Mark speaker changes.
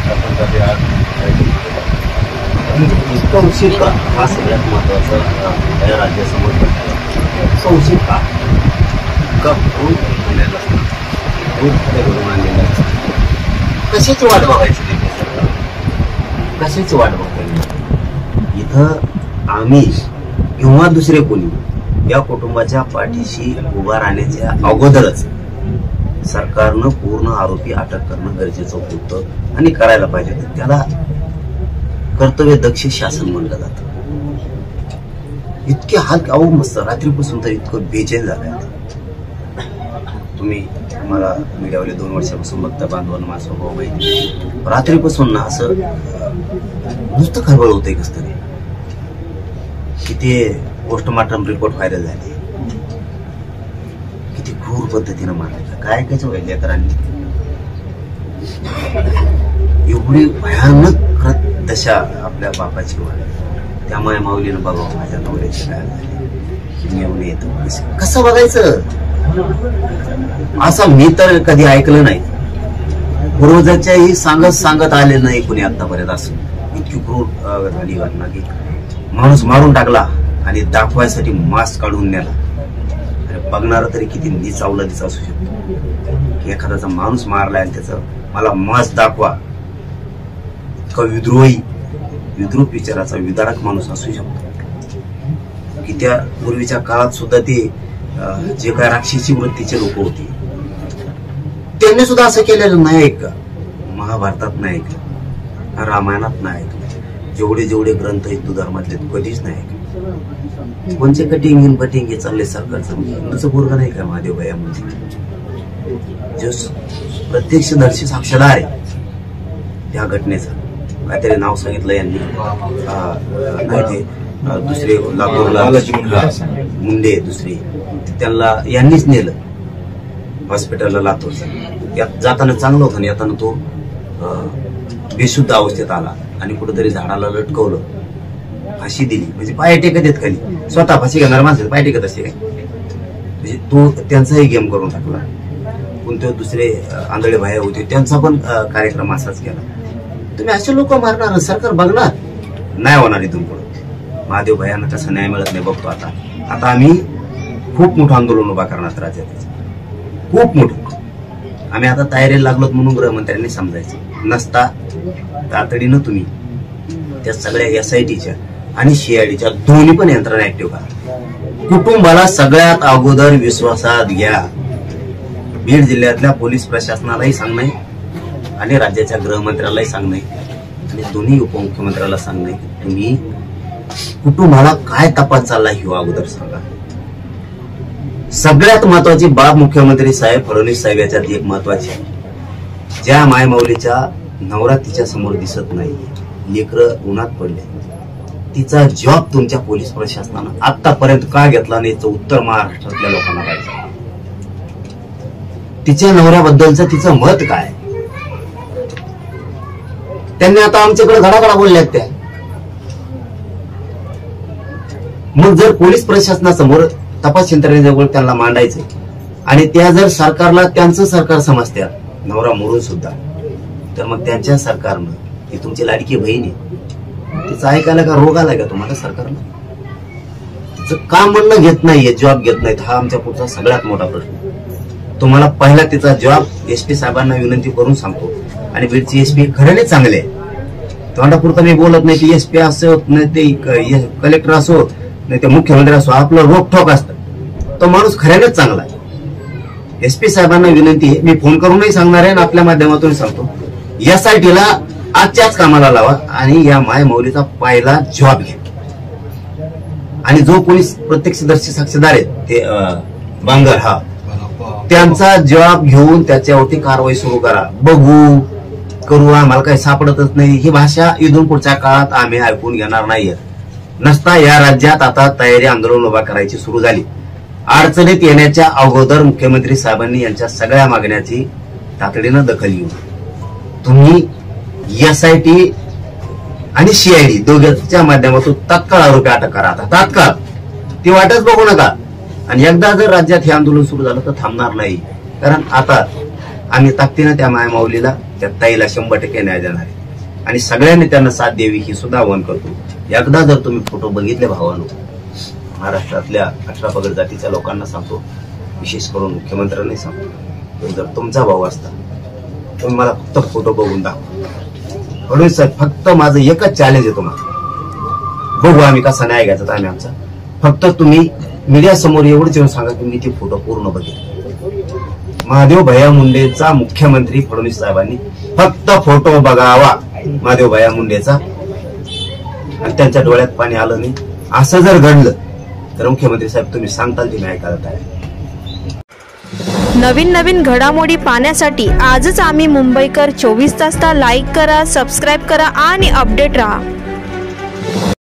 Speaker 1: आपण कधी आज संशयित का हा सगळ्यात महत्वाचा या राज्यासमोर संशयित का भूत आणलेला भूत आणलेला कशाची वाट बघायची कशाची वाट बघायची इथं आम्ही किंवा दुसरे कोणी या कुटुंबाच्या पाठीशी उभा राहण्याच्या अगोदरच सरकारनं पूर्ण आरोपी अटक करणं गरजेचं होतं आणि करायला पाहिजे. त्याला कर्तव्य दक्ष शासन म्हणलं जातं. इतके हाल अहो मस्त रात्रीपासून तर इतकं बेचैन झालंय. तुम्ही मला मीडियावाले 2 वर्षापासून बघता बांधवांना माझा स्वभाव माहिती. रात्रीपासून ना असं नुसतं खळबळ होतंय कस तरी की ते पोस्टमार्टम रिपोर्ट व्हायरल झाले. किती क्रूर पद्धतीनं मारले काय काय व्हायला लेकरांनी एवढी भयानक दशा आपल्या बापाची वाढ. त्यामुळे माऊलीनं बघावं माझ्या नवऱ्याची काय झाली येऊन येतं कसं बघायचं असं मी तर कधी ऐकलं नाही. पूर्वजाच्याही सांगत आले नाही कुणी आतापर्यंत. असं इतकी क्रूर झाली घटना की माणूस मारून टाकला आणि दाखवायसाठी मास्क काढून नेला. बघणारा तरी किती निचावला असू शकतो की एखाद्याचा माणूस मारलाय आणि त्याचं मला मास्क दाखवा. इतका विद्रोप विचाराचा विदारक माणूस असू शकतो की त्या पूर्वीच्या काळात सुद्धा ते जे काय राक्षसी वृत्तीचे लोक होते त्यांनी सुद्धा असं केलेलं नाही ऐकलं. महाभारतात नाही ऐकलं, रामायणात नाही ऐकलं, जेवढे ग्रंथ हिंदू धर्मातले कधीच नाही ऐकलं. कोणचे कटिंग हे चालले सरकारचं हिंदूचं पोरग नाही का महादेव भैया म्हणजे जो प्रत्यक्षदर्शी साक्षीदार आहे त्या घटनेचा. काहीतरी नाव सांगितलं यांनी नाही ते दुसरे मुंडे दुसरे त्यांना यांनीच नेलं हॉस्पिटलला लातूरचं. यात जाताना चांगलं होतं आणि येताना तो बेशुद्ध अवस्थेत आला आणि कुठेतरी झाडाला लटकवलं. फाशी दिली म्हणजे पाय टेकत येत खाली. स्वतः फाशी घेणार माणसं पाय टेकत असते काय म्हणजे तो त्यांचाही गेम करून टाकला. कोणते दुसरे आंधळे भाया होते त्यांचा पण कार्यक्रम असाच केला. तुम्ही असे लोक मारणार सरकार बघणार नाही होणार इथून पुढे. महादेव भैयांना तसा न्याय मिळत नाही बघतो. आता आम्ही खूप मोठं आंदोलन उभा करणार राज्यात खूप मोठं. आम्ही आता तयारीला लागलोत म्हणून गृहमंत्र्यांनी समजायचं नसता तातडीनं तुम्ही त्या सगळ्या SITच्या आणि CIDच्या दोन्ही पण यंत्रणा ऍक्टिव्ह करा. कुटुंबाला सगळ्यात अगोदर विश्वासात घ्या. बीड जिल्ह्यातल्या पोलीस प्रशासनालाही सांगणे आणि राज्याच्या गृहमंत्र्यालाही सांगणे आणि दोन्ही उपमुख्यमंत्र्याला सांगणे तुम्ही कुटुंबाला काय तपास चालला ही अगोदर सांगा. सगळ्यात महत्वाची बाब मुख्यमंत्री साहेब फडणवीस साहेब याच्यात एक महत्वाची ज्या मायमाऊलीच्या नवरा तिच्या समोर दिसत नाही, लेकरं उन्हात पडले, तिचा जॉब तुमच्या पोलीस प्रशासनानं आतापर्यंत का घेतला नाही याचं उत्तर महाराष्ट्रातल्या लोकांना पाहिजे. तिच्या नवऱ्याबद्दलचं तिचं मत काय. त्यांनी आता आमच्याकडे घडाघडा बोलल्यात त्या. मग जर पोलीस प्रशासनासमोर तपास यंत्रणेजवळ त्यांना मांडायचं आणि त्या जर सरकारला त्यांचं सरकार समजतात नवरा मोरून सुद्धा तर मग त्यांच्या सरकारनं ही तुमची लाडकी बहीण आहे तिचं ऐकायला का रोग आलाय का तुम्हाला सरकारला. तिचं काम म्हणणं घेत नाहीये, जॉब घेत नाहीत. हा आमच्या पुढचा सगळ्यात मोठा प्रश्न. तुम्हाला पहिला तिचा जॉब SP साहेबांना विनंती करून सांगतो आणि बीडची SP खऱ्याने चांगले आहे. तोंडापुरता मी बोलत नाही की SP असो नाही ते कलेक्टर असो नाही ते मुख्यमंत्री असो आपलं रोखोक असतं. तो माणूस खऱ्यानेच चांगला आहे. SP साहेबांना विनंती आहे, मी फोन करूनही सांगणार आहे आणि आपल्या माध्यमातून सांगतो SITला आजच्याच कामाला लावा आणि या मायमौलीचा पहिला जॉब घ्या. आणि जो पोलीस प्रत्यक्षदर्शी साक्षीदार आहेत ते बांगर हा त्यांचा जॉब घेऊन त्याच्यावरती कारवाई सुरू करा. बघू करू आम्हाला काही सापडतच नाही ही भाषा इथून पुढच्या काळात आम्ही ऐकून घेणार नाहीये. नसता या राज्यात आता तयारी आंदोलन उभा करायची सुरू झाली. अडचणीत येण्याच्या अगोदर मुख्यमंत्री साहेबांनी यांच्या सगळ्या मागण्याची तातडीनं दखल घेऊन तुम्ही SIT आणि CID दोघांच्या माध्यमातून तात्काळ आरोपी अटक करा. आता तात्काळ ती वाटच बघू नका. आणि एकदा जर राज्यात हे आंदोलन सुरू झालं तर थांबणार नाही. कारण आता आम्ही ताकदीनं त्या मायमाऊलीला त्या ताईला 100% न्याय देणार आहे आणि सगळ्यांनी त्यांना साथ द्यावी ही सुद्धा आवाहन करतो. एकदा जर तुम्ही फोटो बघितले भावानो, महाराष्ट्रातल्या 18 पगड जातीच्या लोकांना सांगतो, विशेष करून मुख्यमंत्र्यांनी सांगतो, तर जर तुमचा भाऊ असता तुम्ही मला फक्त फोटो बघून दाखवा. फडणवीस साहेब, फक्त माझं एकच चॅलेंज आहे तुम्हाला, बघू आम्ही कसा न्याय घ्यायचा आम्ही आमचा. फक्त तुम्ही मीडिया समोर एवढंच येऊन सांगा की मी ते फोटो पूर्ण बघितले. महादेव भैया मुंडेचा मुख्यमंत्री फडणवीस साहेबांनी फक्त फोटो बघावा महादेव भैया मुंडेचा, आणि त्यांच्या डोळ्यात पाणी आलं नाही. असं जर घडलं तर मुख्यमंत्री साहेब तुम्ही सांगताल ते मी ऐकायला तयार आहे.
Speaker 2: नवीन नवीन घडामोडी पाहण्यासाठी आजच आम्ही मुंबईकर 24 तासला लाईक करा, सबस्क्राईब करा आणि अपडेट रहा.